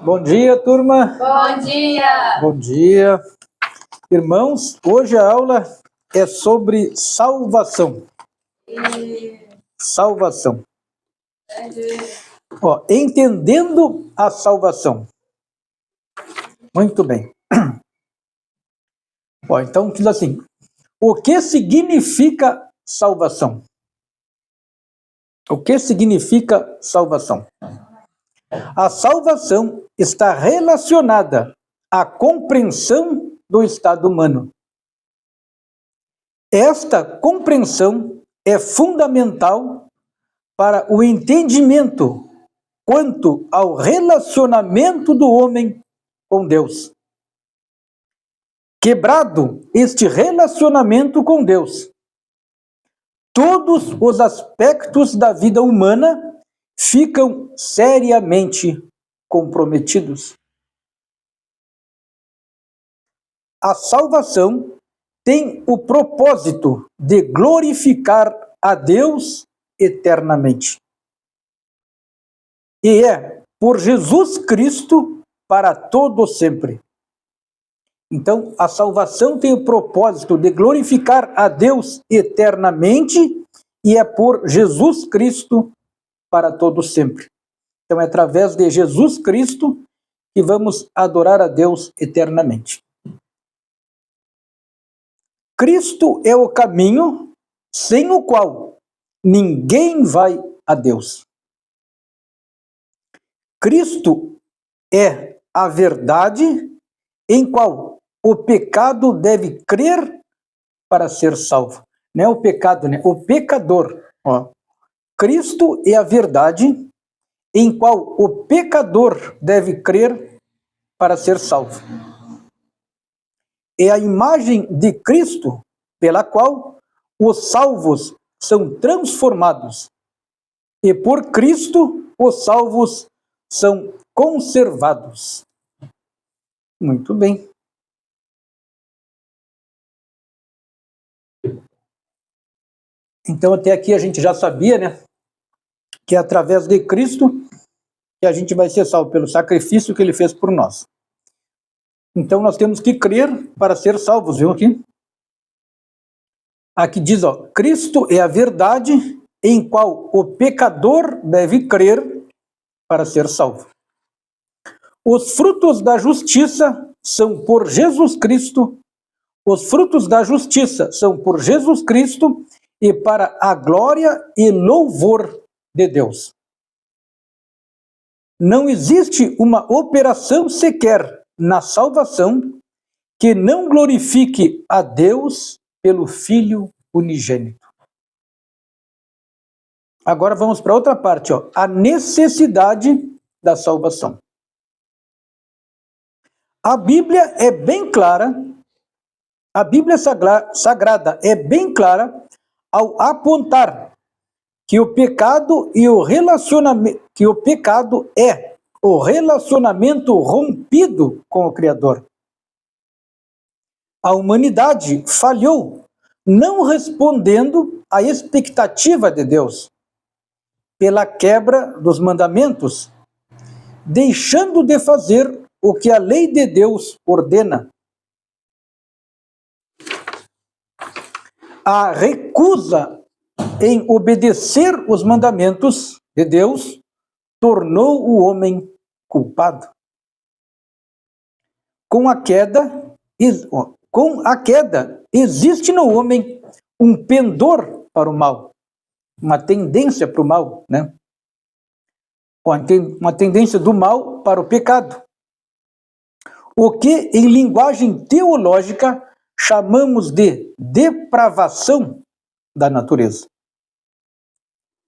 Bom dia, turma. Bom dia. Bom dia. Irmãos, hoje a aula é sobre salvação. Salvação. Entendendo a salvação. Muito bem. Então diz assim: o que significa salvação? O que significa salvação? A salvação está relacionada à compreensão do estado humano. Esta compreensão é fundamental para o entendimento quanto ao relacionamento do homem com Deus. Quebrado este relacionamento com Deus, todos os aspectos da vida humana ficam seriamente comprometidos. A salvação tem o propósito de glorificar a Deus eternamente. E é por Jesus Cristo para todo sempre. Então, a salvação tem o propósito de glorificar a Deus eternamente e é por Jesus Cristo para todo sempre. Então, é através de Jesus Cristo que vamos adorar a Deus eternamente. Cristo é o caminho sem o qual ninguém vai a Deus. Cristo é a verdade em qual o pecado deve crer para ser salvo. Não é o pecado, né? O pecador. Cristo é a verdade em qual o pecador deve crer para ser salvo. É a imagem de Cristo pela qual os salvos são transformados. E por Cristo os salvos são conservados. Muito bem. Então até aqui a gente já sabia, né? Que é através de Cristo que a gente vai ser salvo pelo sacrifício que ele fez por nós. Então nós temos que crer para ser salvos, viu aqui? Aqui diz, Cristo é a verdade em qual o pecador deve crer para ser salvo. Os frutos da justiça são por Jesus Cristo. Os frutos da justiça são por Jesus Cristo e para a glória e louvor de Deus. Não existe uma operação sequer na salvação que não glorifique a Deus pelo Filho unigênito. Agora vamos para outra parte, a necessidade da salvação. A Bíblia é bem clara, a Bíblia Sagrada é bem clara ao apontar que o pecado e o relacionamento, que o pecado é o relacionamento rompido com o Criador. A humanidade falhou, não respondendo à expectativa de Deus, pela quebra dos mandamentos, deixando de fazer o que a lei de Deus ordena. A recusa em obedecer os mandamentos de Deus tornou o homem culpado. Com a queda, existe no homem um pendor para o mal, uma tendência para o mal, né? Uma tendência do mal para o pecado. O que, em linguagem teológica, chamamos de depravação da natureza.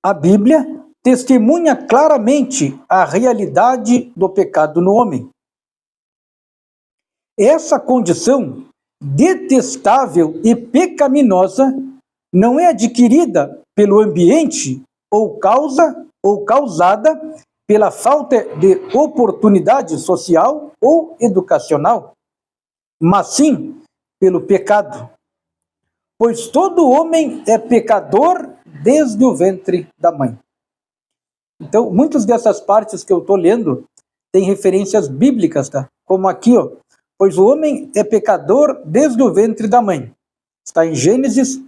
A Bíblia testemunha claramente a realidade do pecado no homem. Essa condição detestável e pecaminosa não é adquirida pelo ambiente ou causada pela falta de oportunidade social ou educacional, mas sim pelo pecado. Pois todo homem é pecador desde o ventre da mãe. Então, muitas dessas partes que eu estou lendo têm referências bíblicas, tá? Como aqui, ó, pois o homem é pecador desde o ventre da mãe. Está em Gênesis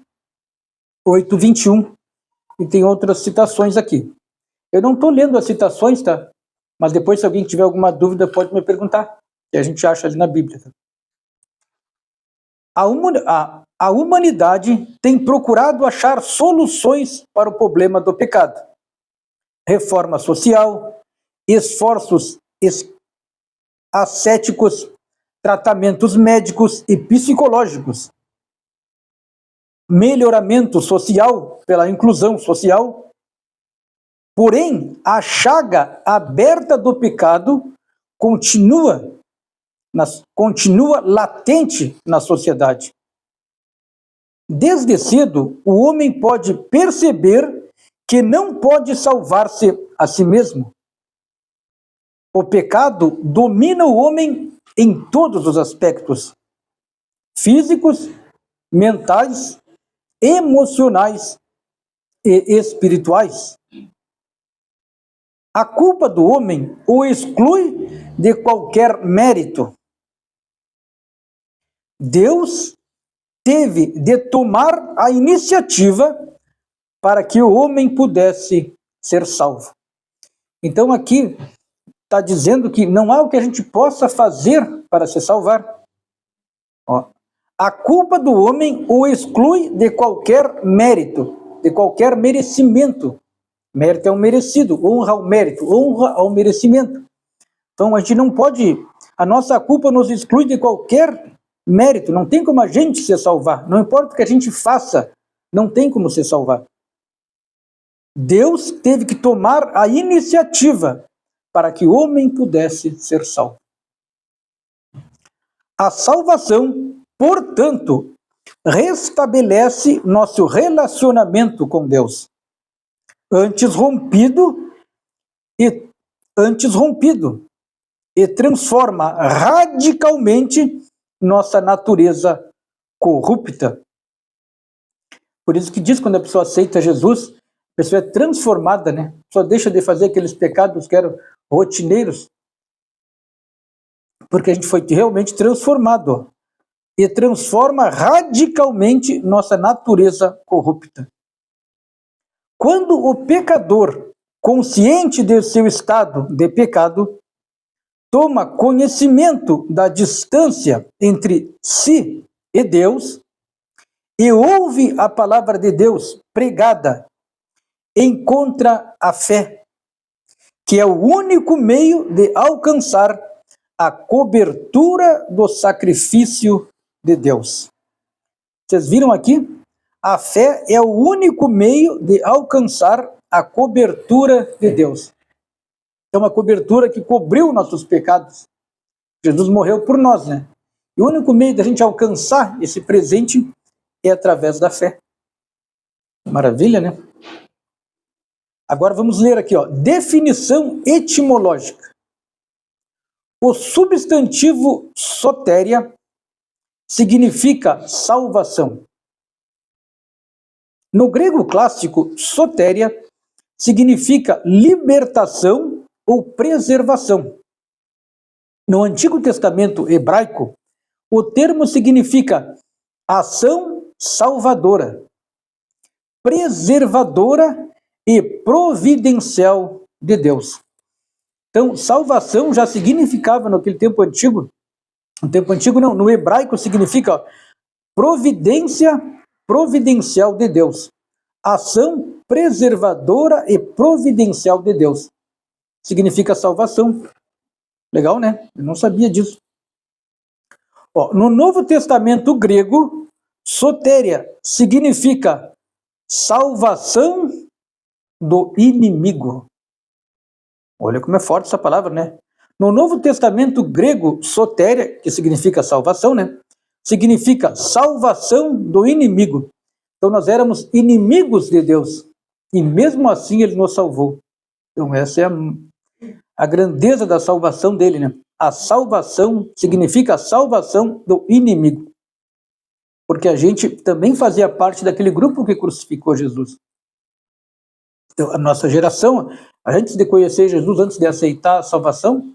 8:21, e tem outras citações aqui. Eu não estou lendo as citações, tá? Mas depois, se alguém tiver alguma dúvida, pode me perguntar, que a gente acha ali na Bíblia. Tá? A humanidade tem procurado achar soluções para o problema do pecado. Reforma social, esforços ascéticos, tratamentos médicos e psicológicos, melhoramento social pela inclusão social. Porém, a chaga aberta do pecado continua latente na sociedade. Desde cedo, o homem pode perceber que não pode salvar-se a si mesmo. O pecado domina o homem em todos os aspectos: físicos, mentais, emocionais e espirituais. A culpa do homem o exclui de qualquer mérito. Deus teve de tomar a iniciativa para que o homem pudesse ser salvo. Então aqui está dizendo que não há o que a gente possa fazer para se salvar. Ó, a culpa do homem o exclui de qualquer mérito, de qualquer merecimento. Mérito é um merecido, honra ao mérito, honra ao merecimento. Então a gente não pode, a nossa culpa nos exclui de qualquer mérito, não tem como a gente se salvar, não importa o que a gente faça, não tem como se salvar. Deus teve que tomar a iniciativa para que o homem pudesse ser salvo. A salvação, portanto, restabelece nosso relacionamento com Deus, antes rompido, e transforma radicalmente nossa natureza corrupta. Por isso que diz, quando a pessoa aceita Jesus, a pessoa é transformada, né? A pessoa deixa de fazer aqueles pecados que eram rotineiros, porque a gente foi realmente transformado, e transforma radicalmente nossa natureza corrupta. Quando o pecador, consciente de seu estado de pecado, toma conhecimento da distância entre si e Deus, e ouve a palavra de Deus pregada, encontra a fé, que é o único meio de alcançar a cobertura do sacrifício de Deus. Vocês viram aqui? A fé é o único meio de alcançar a cobertura de Deus. É uma cobertura que cobriu nossos pecados. Jesus morreu por nós, né? E o único meio da gente alcançar esse presente é através da fé. Maravilha, né? Agora vamos ler aqui, ó. Definição etimológica. O substantivo sotéria significa salvação. No grego clássico, sotéria significa libertação ou preservação. No Antigo Testamento hebraico, o termo significa ação salvadora, preservadora e providencial de Deus. Então, salvação já significava naquele tempo antigo, no hebraico significa providência providencial de Deus. Ação preservadora e providencial de Deus. Significa salvação. Legal, né? Eu não sabia disso. Ó, no Novo Testamento grego, sotéria significa salvação do inimigo. Olha como é forte essa palavra, né? No Novo Testamento grego, sotéria, que significa salvação, né? Significa salvação do inimigo. Então nós éramos inimigos de Deus e mesmo assim ele nos salvou. Então essa é a grandeza da salvação dele, né? A salvação significa a salvação do inimigo. Porque a gente também fazia parte daquele grupo que crucificou Jesus. Então, a nossa geração Antes de conhecer Jesus, antes de aceitar a salvação,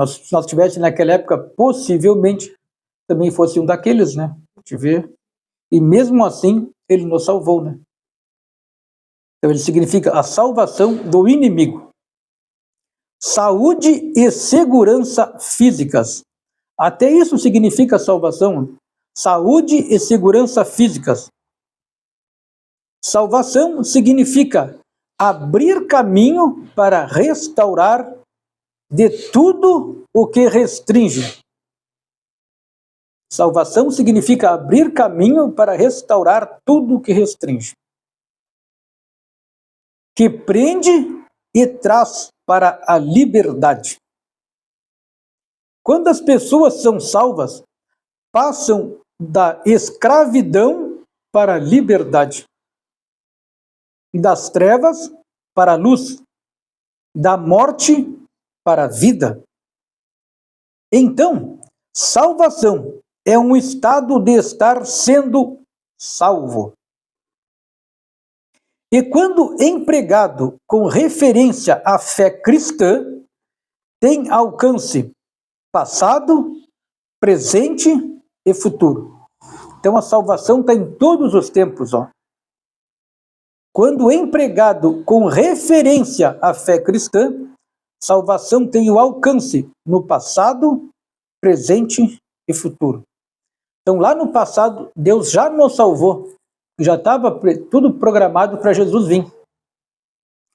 se nós tivéssemos naquela época, possivelmente também fosse um daqueles, né? Te ver. E mesmo assim, ele nos salvou, né? Então ele significa a salvação do inimigo. Saúde e segurança físicas. Até isso significa salvação. Saúde e segurança físicas. Salvação significa abrir caminho para restaurar de tudo o que restringe. Salvação significa abrir caminho para restaurar tudo o que restringe, que prende e traz para a liberdade. Quando as pessoas são salvas, passam da escravidão para a liberdade, das trevas para a luz, da morte para a vida. Então, salvação é um estado de estar sendo salvo. E quando empregado com referência à fé cristã, tem alcance passado, presente e futuro. Então a salvação está em todos os tempos, ó. Quando empregado com referência à fé cristã, salvação tem o alcance no passado, presente e futuro. Então lá no passado, Deus já nos salvou, já estava tudo programado para Jesus vir.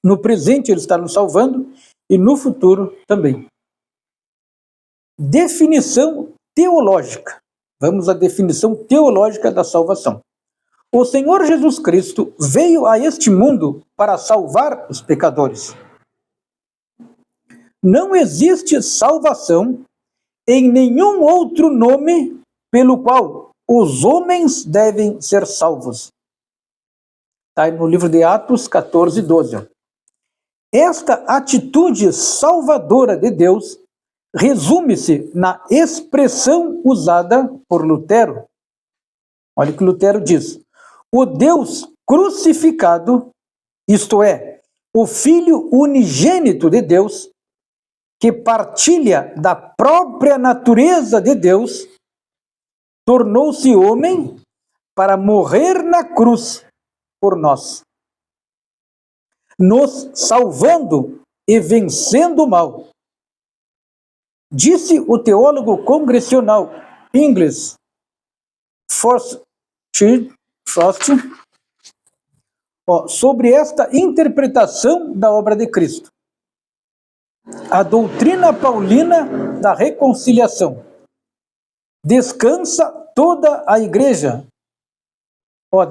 No presente ele está nos salvando e no futuro também. Definição teológica. Vamos à definição teológica da salvação. O Senhor Jesus Cristo veio a este mundo para salvar os pecadores. Não existe salvação em nenhum outro nome pelo qual os homens devem ser salvos. Está no livro de Atos 14, 12. Esta atitude salvadora de Deus resume-se na expressão usada por Lutero. Olha o que Lutero diz. O Deus crucificado, isto é, o Filho unigênito de Deus, que partilha da própria natureza de Deus, tornou-se homem para morrer na cruz por nós, nos salvando e vencendo o mal. Disse o teólogo congregacional inglês Frost, sobre esta interpretação da obra de Cristo. A doutrina paulina da reconciliação. Descansa toda a igreja.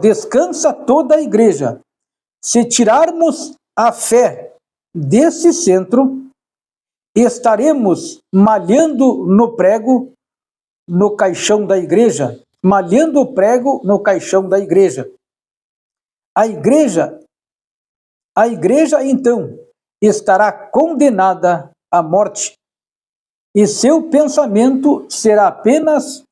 Descansa toda a igreja. Se tirarmos a fé desse centro, estaremos malhando no prego no caixão da igreja, malhando o prego no caixão da igreja. A igreja então estará condenada à morte, e seu passamento será apenas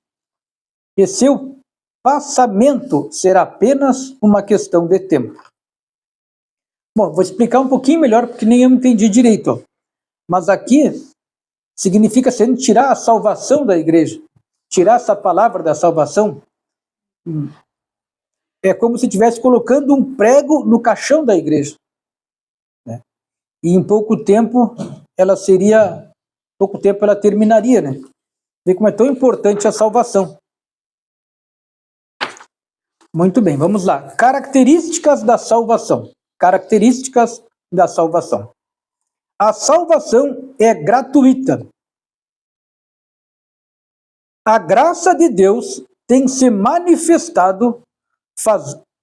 uma questão de tempo. Bom, vou explicar um pouquinho melhor, porque nem eu entendi direito. Ó. Mas aqui significa se a gente tirar a salvação da igreja, tirar essa palavra da salvação, é como se estivesse colocando um prego no caixão da igreja. Né? E em pouco tempo ela terminaria, né? Vê como é tão importante a salvação. Muito bem, vamos lá. Características da salvação. Características da salvação. A salvação é gratuita. A graça de Deus tem se manifestado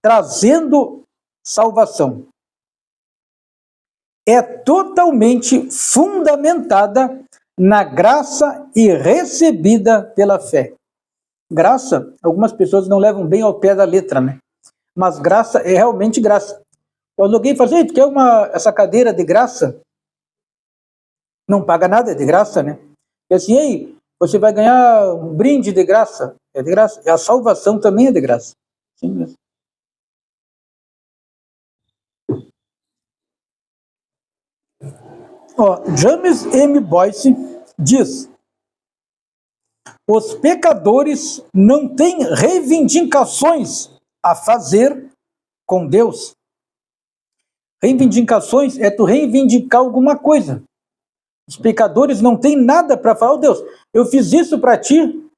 trazendo salvação. É totalmente fundamentada na graça e recebida pela fé. Graça, algumas pessoas não levam bem ao pé da letra, né? Mas graça é realmente graça. Quando alguém fala, tu quer essa cadeira de graça? Não paga nada, é de graça, né? E assim, ei, você vai ganhar um brinde de graça. É de graça. E a salvação também é de graça. Sim mesmo. James M. Boyce diz: os pecadores não têm reivindicações a fazer com Deus. Reivindicações é tu reivindicar alguma coisa. Os pecadores não têm nada para falar. Deus, eu fiz isso para ti,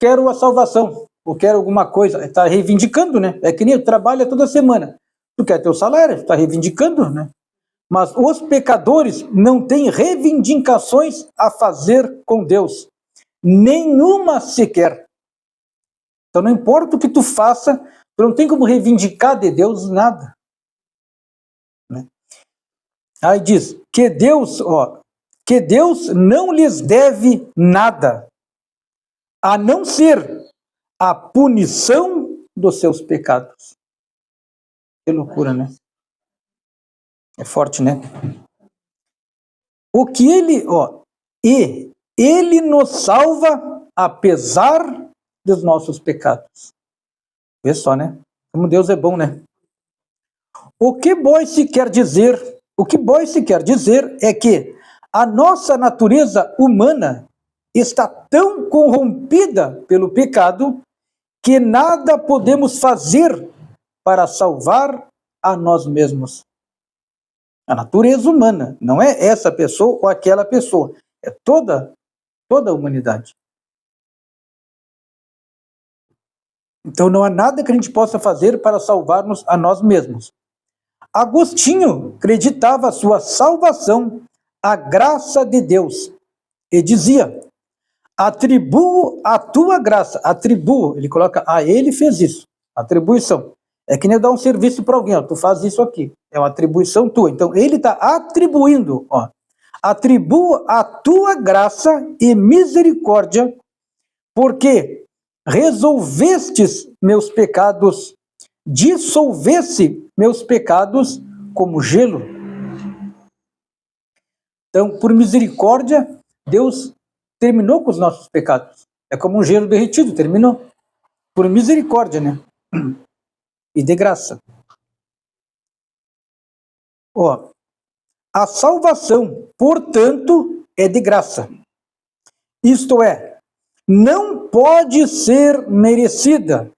quero a salvação, ou quero alguma coisa. Está reivindicando, né? É que nem tu trabalha toda semana. Tu quer teu salário, está reivindicando, né? Mas os pecadores não têm reivindicações a fazer com Deus. Nenhuma sequer. Então não importa o que tu faça, tu não tem como reivindicar de Deus nada. Né? Aí diz que Deus não lhes deve nada, a não ser a punição dos seus pecados. Que loucura, né? É forte, né? O que ele nos salva apesar dos nossos pecados. Vê só, né? Como Deus é bom, né? O que Boyce quer dizer é que a nossa natureza humana está tão corrompida pelo pecado que nada podemos fazer para salvar a nós mesmos. A natureza humana, não é essa pessoa ou aquela pessoa, é toda a humanidade. Então não há nada que a gente possa fazer para salvar-nos a nós mesmos. Agostinho acreditava a sua salvação à graça de Deus e dizia: atribuo a tua graça, ele coloca, ele fez isso, atribuição. É que nem dar um serviço para alguém, tu faz isso aqui, é uma atribuição tua. Então ele está atribuindo, atribuo a tua graça e misericórdia, porque resolvestes meus pecados, dissolvesse meus pecados como gelo. Então, por misericórdia, Deus terminou com os nossos pecados. É como um gelo derretido, terminou. Por misericórdia, né? E de graça. A salvação, portanto, é de graça. Isto é, não pode ser merecida.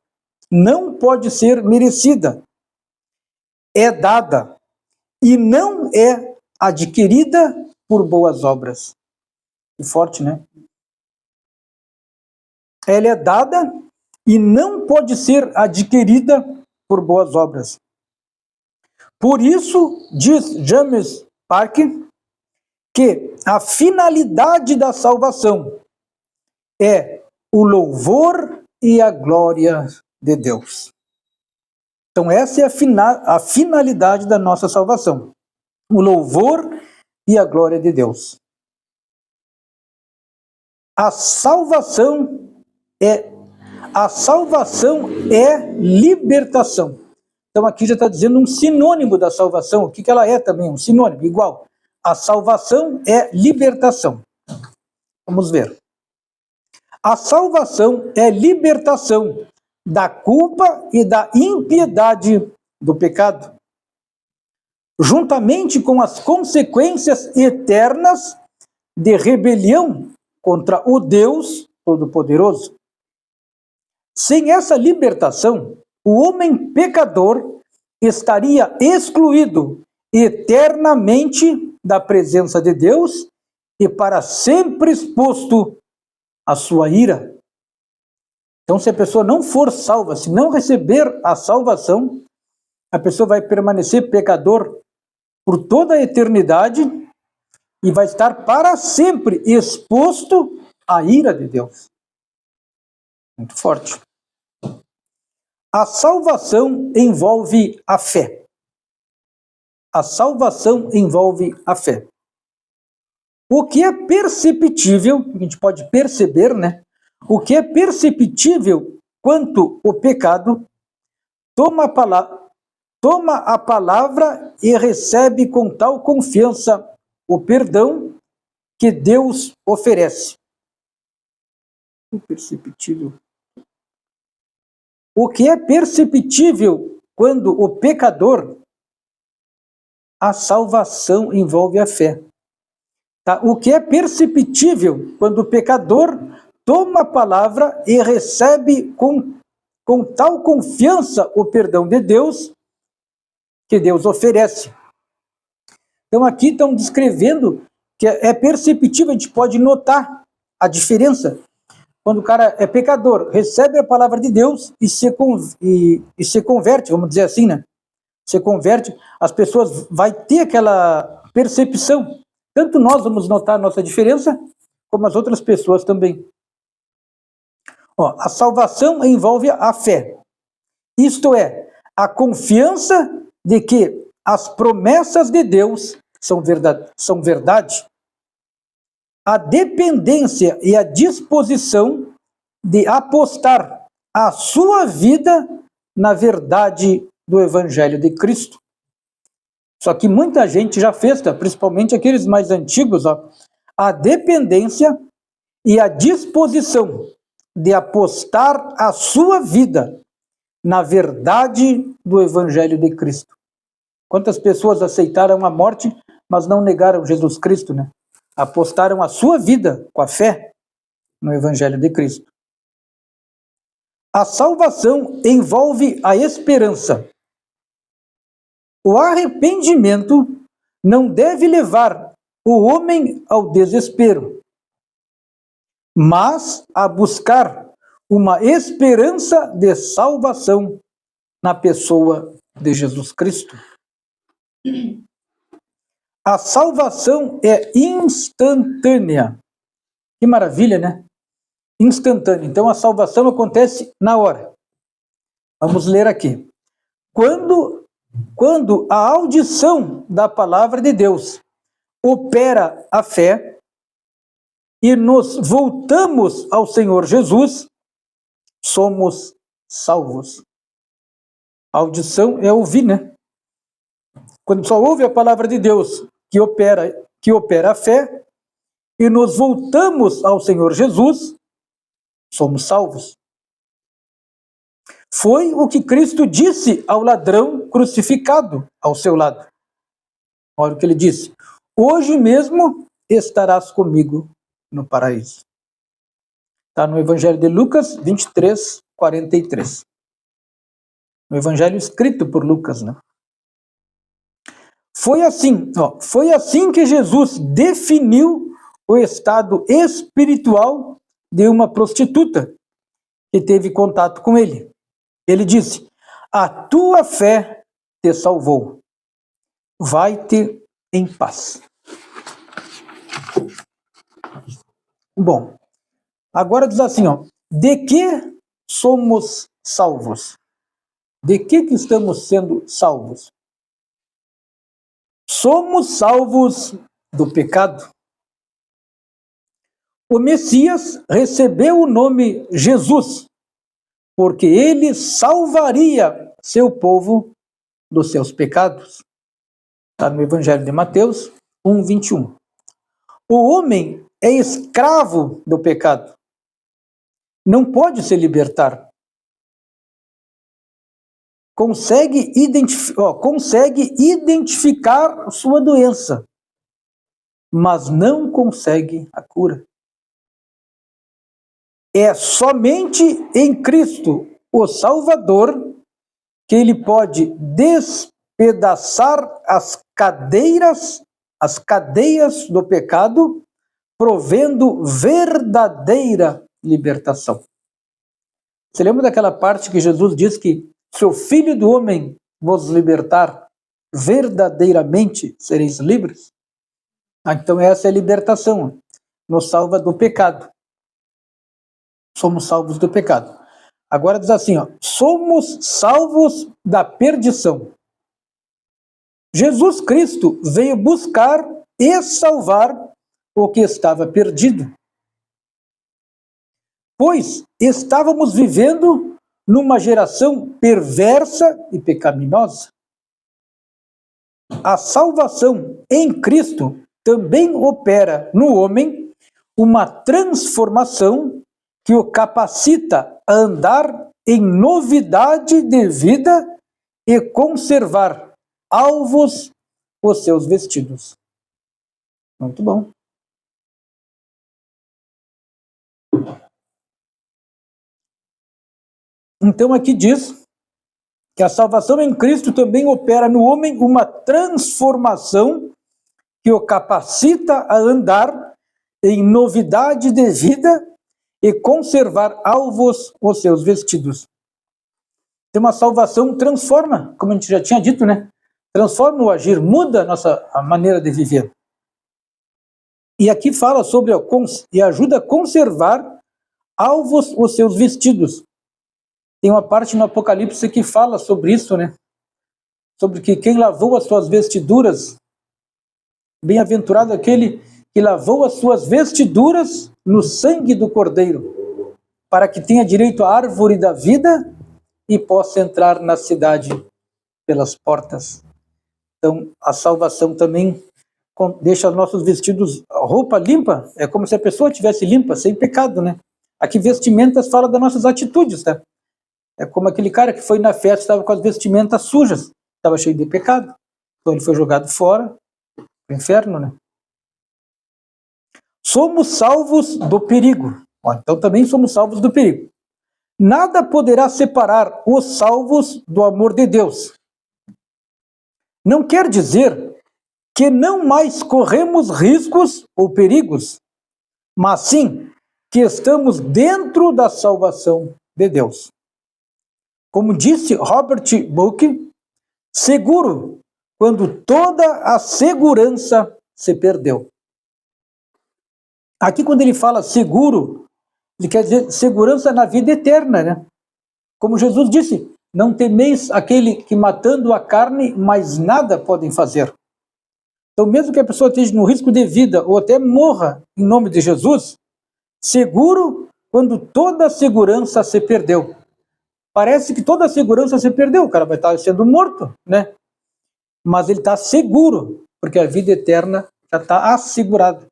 Não pode ser merecida. É dada e não é adquirida por boas obras. Que forte, né? Ela é dada e não pode ser adquirida por boas obras. Por isso, diz James Parker, que a finalidade da salvação é o louvor e a glória de Deus. Então essa é a finalidade da nossa salvação. O louvor e a glória de Deus. A salvação é libertação. Então aqui já está dizendo um sinônimo da salvação. O que ela é também? Um sinônimo, igual. A salvação é libertação. Vamos ver. A salvação é libertação da culpa e da impiedade do pecado, juntamente com as consequências eternas de rebelião contra o Deus Todo-Poderoso. Sem essa libertação, o homem pecador estaria excluído eternamente da presença de Deus e para sempre exposto à sua ira. Então, se a pessoa não for salva, se não receber a salvação, a pessoa vai permanecer pecador por toda a eternidade e vai estar para sempre exposto à ira de Deus. Muito forte. A salvação envolve a fé. A salvação envolve a fé. O que é perceptível, a gente pode perceber, né? O que é perceptível quanto o pecado, toma a palavra e recebe com tal confiança o perdão que Deus oferece. O perceptível. O que é perceptível quando o pecador, a salvação envolve a fé. Tá? O que é perceptível quando o pecador toma a palavra e recebe com tal confiança o perdão de Deus que Deus oferece. Então aqui estão descrevendo que é perceptível, a gente pode notar a diferença. Quando o cara é pecador, recebe a palavra de Deus e se converte, vamos dizer assim, né? Se converte, as pessoas vai ter aquela percepção. Tanto nós vamos notar a nossa diferença, como as outras pessoas também. Ó, a salvação envolve a fé. Isto é, a confiança de que as promessas de Deus são verdade. A dependência e a disposição de apostar a sua vida na verdade do Evangelho de Cristo. Só que muita gente já fez, principalmente aqueles mais antigos, ó, a dependência e a disposição de apostar a sua vida na verdade do Evangelho de Cristo. Quantas pessoas aceitaram a morte, mas não negaram Jesus Cristo, né? Apostaram a sua vida com a fé no Evangelho de Cristo. A salvação envolve a esperança. O arrependimento não deve levar o homem ao desespero, mas a buscar uma esperança de salvação na pessoa de Jesus Cristo. A salvação é instantânea. Que maravilha, né? Instantânea. Então a salvação acontece na hora. Vamos ler aqui. Quando a audição da palavra de Deus opera a fé e nos voltamos ao Senhor Jesus, somos salvos. A audição é ouvir, né? Quando só ouve a palavra de Deus que opera a fé e nos voltamos ao Senhor Jesus, somos salvos. Foi o que Cristo disse ao ladrão crucificado ao seu lado. Olha o que ele disse: hoje mesmo estarás comigo no paraíso. Está no Evangelho de Lucas 23, 43. No Evangelho escrito por Lucas, né? Foi assim que Jesus definiu o estado espiritual de uma prostituta que teve contato com ele. Ele disse: a tua fé te salvou. Vai-te em paz. Bom, agora diz assim, ó, de que somos salvos? De que estamos sendo salvos? Somos salvos do pecado. O Messias recebeu o nome Jesus, porque ele salvaria seu povo dos seus pecados. Está no Evangelho de Mateus 1, 21. O homem é escravo do pecado. Não pode se libertar. Consegue identificar sua doença, mas não consegue a cura. É somente em Cristo, o Salvador, que ele pode despedaçar as cadeias do pecado, provendo verdadeira libertação. Você lembra daquela parte que Jesus diz que se o Filho do Homem vos libertar, verdadeiramente sereis livres? Então essa é a libertação, nos salva do pecado. Somos salvos do pecado. Agora diz assim, ó, somos salvos da perdição. Jesus Cristo veio buscar e salvar o que estava perdido. Pois estávamos vivendo numa geração perversa e pecaminosa. A salvação em Cristo também opera no homem uma transformação que o capacita a andar em novidade de vida e conservar alvos os seus vestidos. Muito bom. Então aqui diz que a salvação em Cristo também opera no homem uma transformação que o capacita a andar em novidade de vida e conservar alvos os seus vestidos. Então uma salvação transforma, como a gente já tinha dito, né? Transforma o agir, muda a maneira de viver. E aqui fala sobre e ajuda a conservar alvos os seus vestidos. Tem uma parte no Apocalipse que fala sobre isso, né? Sobre que quem lavou as suas vestiduras, bem-aventurado aquele que lavou as suas vestiduras no sangue do Cordeiro, para que tenha direito à árvore da vida e possa entrar na cidade pelas portas. Então, a salvação também deixa nossos vestidos, a roupa limpa, é como se a pessoa estivesse limpa, sem pecado, né? Aqui vestimentas fala das nossas atitudes, tá? É como aquele cara que foi na festa, estava com as vestimentas sujas, estava cheio de pecado. Então ele foi jogado fora, pro inferno, né? Somos salvos do perigo. Então também somos salvos do perigo. Nada poderá separar os salvos do amor de Deus. Não quer dizer que não mais corremos riscos ou perigos, mas sim que estamos dentro da salvação de Deus. Como disse Robert Buck, seguro quando toda a segurança se perdeu. Aqui quando ele fala seguro, ele quer dizer segurança na vida eterna, né? Como Jesus disse, não temeis aquele que matando a carne, mais nada podem fazer. Então mesmo que a pessoa esteja no risco de vida ou até morra em nome de Jesus, seguro quando toda a segurança se perdeu. Parece que toda a segurança se perdeu, o cara vai estar sendo morto, né? Mas ele está seguro, porque a vida eterna já está assegurada.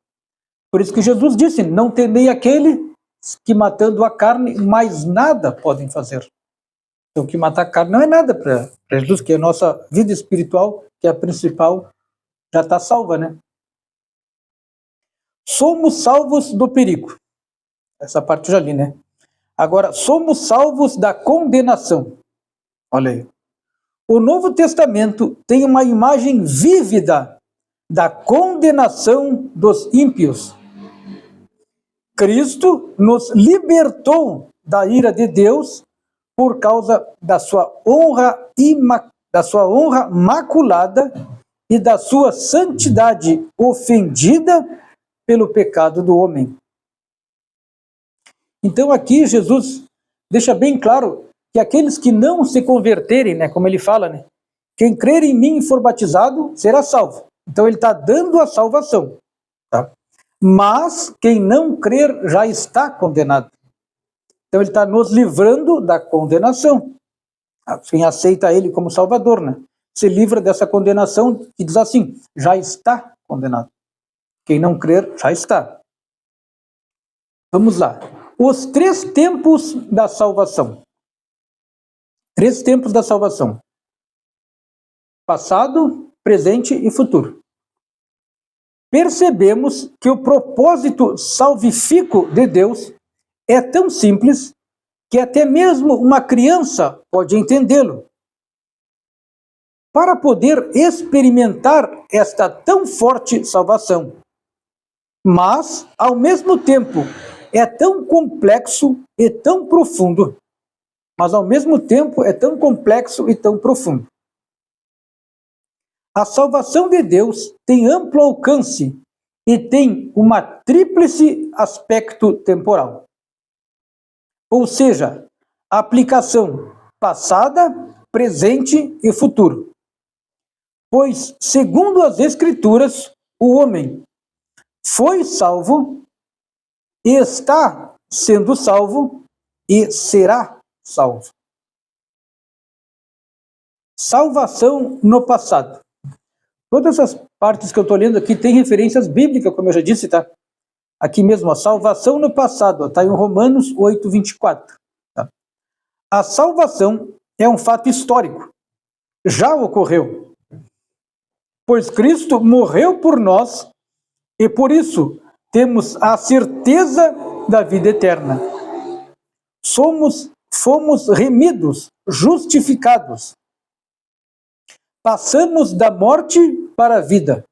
Por isso que Jesus disse, não temei aquele que matando a carne, mais nada podem fazer. Então que matar a carne não é nada para Jesus, que a nossa vida espiritual, que é a principal, já está salva, né? Somos salvos do perigo. Essa parte eu já li, né? Agora, somos salvos da condenação. Olha aí. O Novo Testamento tem uma imagem vívida da condenação dos ímpios. Cristo nos libertou da ira de Deus por causa da sua honra maculada e da sua santidade ofendida pelo pecado do homem. Então aqui Jesus deixa bem claro que aqueles que não se converterem, né, como ele fala, né, quem crer em mim e for batizado será salvo. Então ele está dando a salvação, tá? Mas quem não crer já está condenado. Então ele está nos livrando da condenação. Quem aceita ele como Salvador, né, se livra dessa condenação que diz assim, já está condenado. Quem não crer já está. Vamos lá. Os 3 tempos da salvação. 3 tempos da salvação. Passado, presente e futuro. Percebemos que o propósito salvífico de Deus é tão simples que até mesmo uma criança pode entendê-lo. Para poder experimentar esta tão forte salvação, mas, ao mesmo tempo, é tão complexo e tão profundo. Mas, ao mesmo tempo, é tão complexo e tão profundo. A salvação de Deus tem amplo alcance e tem uma tríplice aspecto temporal. Ou seja, a aplicação passada, presente e futuro. Pois, segundo as Escrituras, o homem foi salvo, está sendo salvo e será salvo. Salvação no passado. Todas essas partes que eu estou lendo aqui têm referências bíblicas, como eu já disse, tá? Aqui mesmo, a salvação no passado, está em Romanos 8:24. Tá? A salvação é um fato histórico. Já ocorreu. Pois Cristo morreu por nós e por isso temos a certeza da vida eterna. Somos fomos remidos, justificados. Passamos da morte para a vida.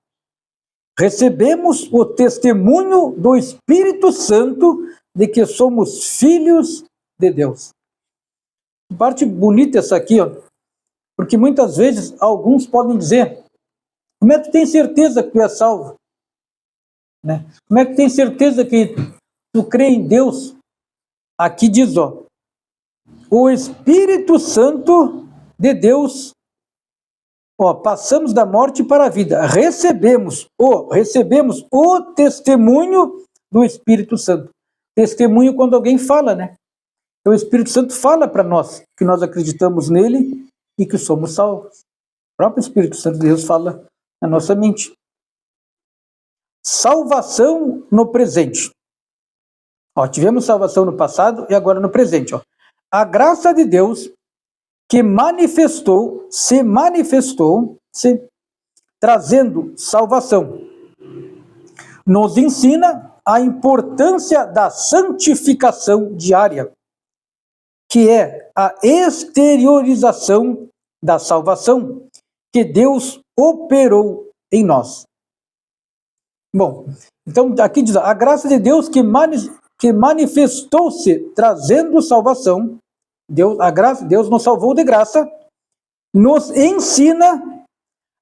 Recebemos o testemunho do Espírito Santo de que somos filhos de Deus. Parte bonita essa aqui, ó, porque muitas vezes alguns podem dizer: como é que tu tem certeza que tu é salvo? Né? Como é que tu tem certeza que tu crê em Deus? Aqui diz, ó, o Espírito Santo de Deus, ó, passamos da morte para a vida, recebemos o testemunho do Espírito Santo. Testemunho quando alguém fala, né? Então o Espírito Santo fala para nós que nós acreditamos nele e que somos salvos. O próprio Espírito Santo de Deus fala na nossa mente. Salvação no presente. Ó, tivemos salvação no passado e agora no presente. Ó. A graça de Deus que se manifestou, trazendo salvação, nos ensina a importância da santificação diária, que é a exteriorização da salvação que Deus operou em nós. Bom, então aqui diz, a graça de Deus que manifestou-se trazendo salvação, Deus nos salvou de graça, nos ensina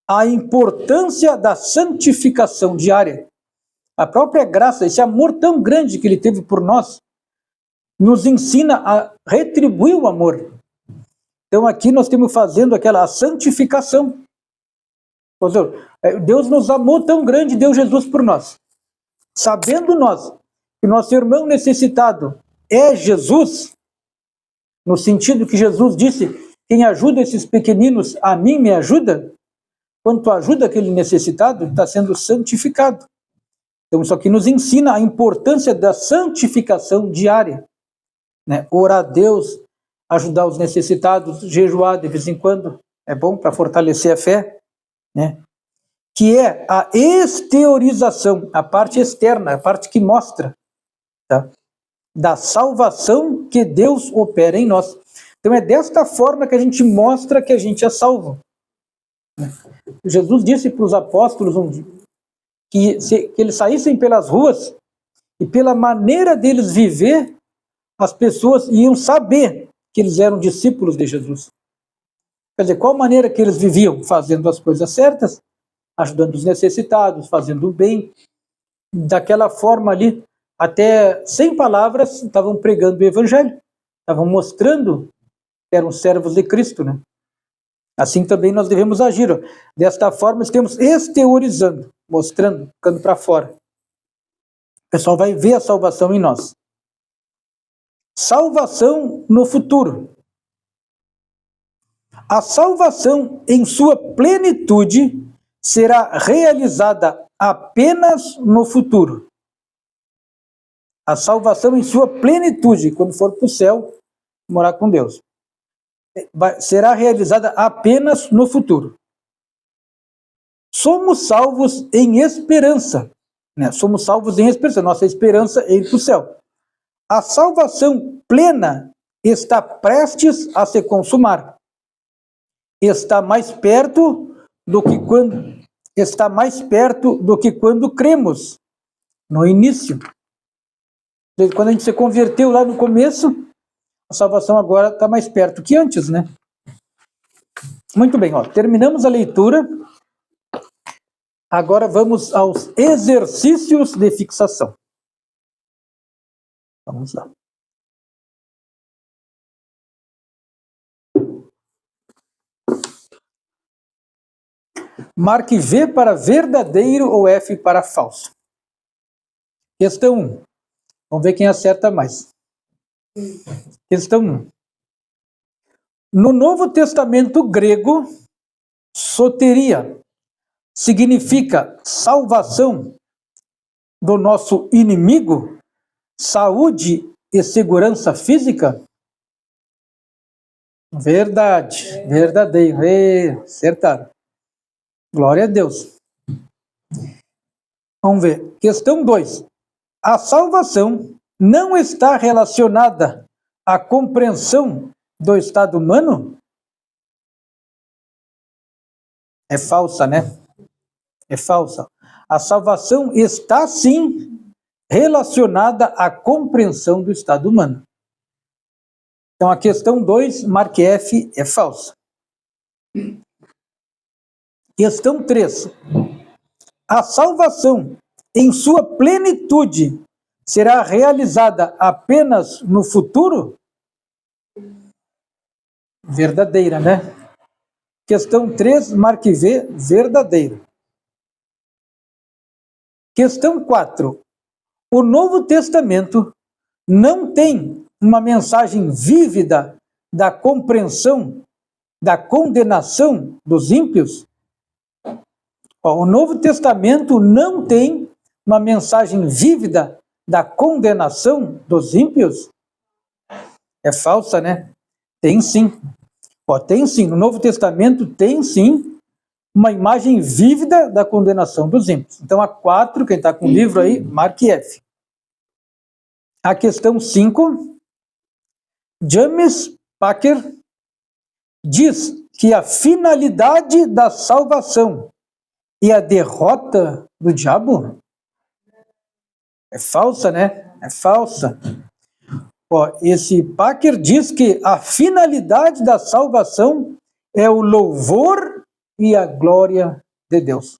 a importância da santificação diária. A própria graça, esse amor tão grande que ele teve por nós, nos ensina a retribuir o amor. Então aqui nós estamos fazendo aquela santificação. Deus nos amou tão grande, deu Jesus por nós. Sabendo nós que nosso irmão necessitado é Jesus, no sentido que Jesus disse, quem ajuda esses pequeninos, a mim me ajuda, quando tu ajuda aquele necessitado, está sendo santificado. Então isso aqui nos ensina a importância da santificação diária. Né? Orar a Deus, ajudar os necessitados, jejuar de vez em quando, é bom para fortalecer a fé, né? Que é a exteriorização, a parte externa, a parte que mostra, tá? Da salvação que Deus opera em nós. Então é desta forma que a gente mostra que a gente é salvo. Jesus disse para os apóstolos que eles saíssem pelas ruas e pela maneira deles viver, as pessoas iam saber que eles eram discípulos de Jesus. Quer dizer, qual maneira que eles viviam? Fazendo as coisas certas, ajudando os necessitados, fazendo o bem. Daquela forma ali, até sem palavras, estavam pregando o evangelho, estavam mostrando que eram servos de Cristo, né? Assim também nós devemos agir. Ó. Desta forma, estamos exteriorizando, mostrando, ficando para fora. O pessoal vai ver a salvação em nós. Salvação no futuro. A salvação em sua plenitude será realizada apenas no futuro. A salvação em sua plenitude, quando for para o céu, morar com Deus, será realizada apenas no futuro. Somos salvos em esperança. Né? Somos salvos em esperança. Nossa esperança é ir para o céu. A salvação plena está prestes a se consumar. Está mais perto do que quando cremos no início. Quando a gente se converteu lá no começo, a salvação agora está mais perto que antes, né? Muito bem, ó, terminamos a leitura. Agora vamos aos exercícios de fixação. Vamos lá. Marque V para verdadeiro ou F para falso. Questão 1. Vamos ver quem acerta mais. Questão 1. No Novo Testamento grego, soteria significa salvação do nosso inimigo, saúde e segurança física? Verdade, verdadeiro. Acertaram. Glória a Deus. Vamos ver. Questão 2. A salvação não está relacionada a compreensão do estado humano? É falsa, né? É falsa. A salvação está, sim, relacionada à compreensão do estado humano. Então, a questão 2, marque F, é falsa. Questão 3. A salvação, em sua plenitude, será realizada apenas no futuro? Verdadeira, né? Questão 3, marque V, verdadeiro. Questão 4. O Novo Testamento não tem uma mensagem vívida da compreensão, da condenação dos ímpios? O Novo Testamento não tem uma mensagem vívida da condenação dos ímpios? É falsa, né? Tem sim. Tem sim. No Novo Testamento tem sim uma imagem vívida da condenação dos ímpios. Então, a 4, quem está com o livro aí, marque F. A questão 5, James Packer diz que a finalidade da salvação é a derrota do diabo? É falsa, né? É falsa. Esse Packer diz que a finalidade da salvação é o louvor e a glória de Deus.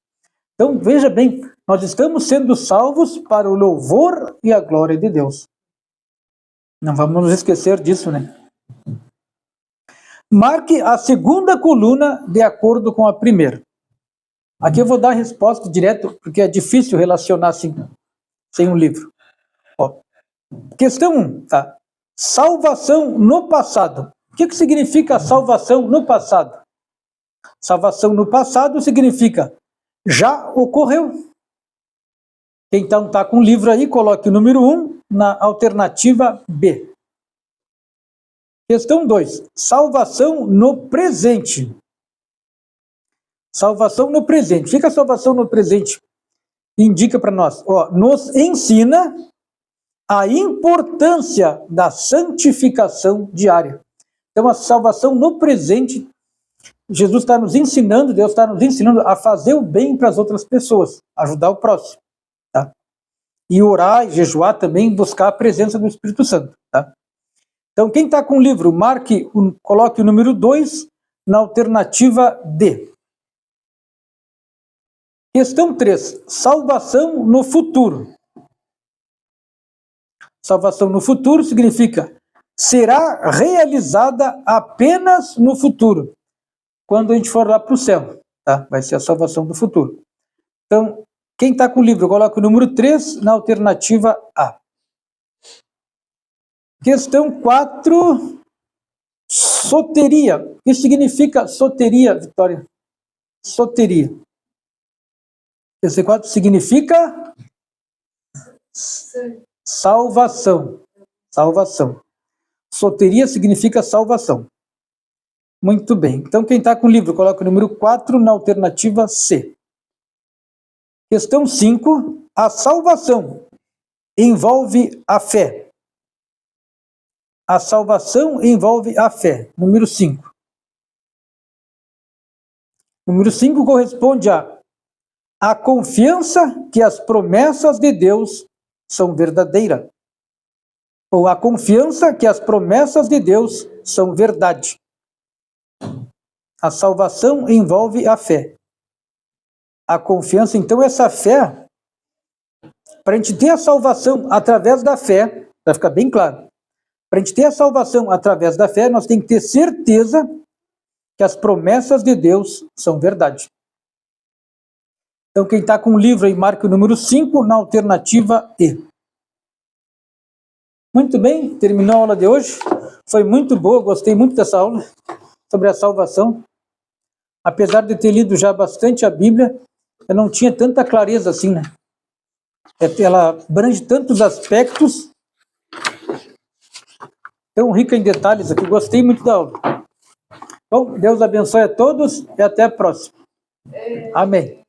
Então, veja bem, nós estamos sendo salvos para o louvor e a glória de Deus. Não vamos nos esquecer disso, né? Marque a segunda coluna de acordo com a primeira. Aqui eu vou dar a resposta direto, porque é difícil relacionar assim, sem um livro. Questão 1, tá? Salvação no passado. O que significa salvação no passado? Salvação no passado significa já ocorreu. Quem então está com o livro aí, coloque o número 1 na alternativa B. Questão 2. Salvação no presente. Salvação no presente. O que a salvação no presente indica para nós? Nos ensina a importância da santificação diária. Então, a salvação no presente, Jesus está nos ensinando, Deus está nos ensinando a fazer o bem para as outras pessoas, ajudar o próximo, tá? E orar e jejuar também, buscar a presença do Espírito Santo, tá? Então, quem está com o livro, coloque o número 2 na alternativa D. Questão 3. Salvação no futuro. Salvação no futuro significa será realizada apenas no futuro, quando a gente for lá para o céu, tá? Vai ser a salvação do futuro. Então, quem está com o livro, coloca o número 3 na alternativa A. Questão 4, soteria. O que significa soteria, Vitória? Soteria. Questão 4 significa salvação. Salvação. Soteria significa salvação. Muito bem. Então, quem está com o livro, coloca o número 4 na alternativa C. Questão 5. A salvação envolve a fé. A salvação envolve a fé. Número 5. Número 5 corresponde a confiança que as promessas de Deus são verdadeiras. Ou a confiança que as promessas de Deus são verdade. A salvação envolve a fé. A confiança, então, essa fé, para a gente ter a salvação através da fé, vai ficar bem claro, para a gente ter a salvação através da fé, nós temos que ter certeza que as promessas de Deus são verdade. Então, quem está com o livro aí, marca o número 5 na alternativa E. Muito bem, terminou a aula de hoje. Foi muito boa, gostei muito dessa aula sobre a salvação. Apesar de ter lido já bastante a Bíblia, eu não tinha tanta clareza assim, né? Ela abrange tantos aspectos, tão rica em detalhes aqui. Gostei muito da aula. Bom, Deus abençoe a todos e até a próxima. Amém.